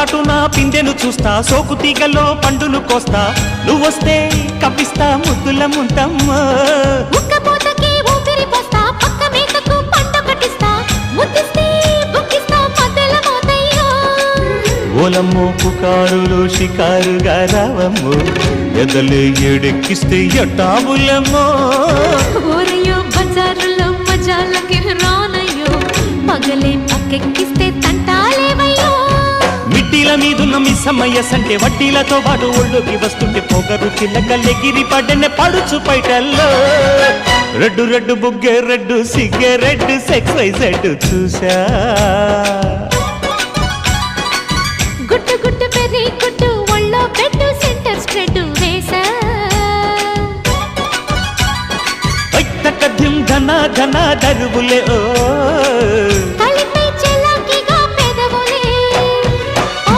చాటున పిందెను చూస్తా సోకు తీగలో పండును కోస్తా నువ్వొస్తే కప్పిస్తా ముద్దుల ముంతమ్మో ఉక్కపోతకి ఊపిరి పోస్తా పక్క మేతకు పంట కట్టిస్తా ముద్దిస్తే బుక్కిస్తా మధ్యల మోతయ్యో ఓలమ్మో పుకారులు షికారుగా రావమ్మో ఎదలే ఏడెక్కిస్తే ఎట్టాబులమ్మో ఊరయ్యో బజారులో మజాలకి రానయ్యో పగలే పక్కెక్కిస్తే తంటాలేవయ్యో మిట్టిల మీదున్న మిస్సమ్మయ్య సంటే వడ్డీలతో పాటు ఒళ్ళోకి వస్తుంటే పొగరు చిల్లకల్లెగిరి పడ్డనే పడుచు పైటల్లో రెడ్డు రెడ్డు బుగ్గే రెడ్డు సిగ్గే రెడ్డు సెక్స్ వైజెడ్ చూసా గుట్టు గుట్టు పెరి గుట్టు ఒళ్ళో బెడ్డు సెంటర్ స్ప్రెడ్ వేసా తక్కద్యం ధన ధన దరువులే ఓ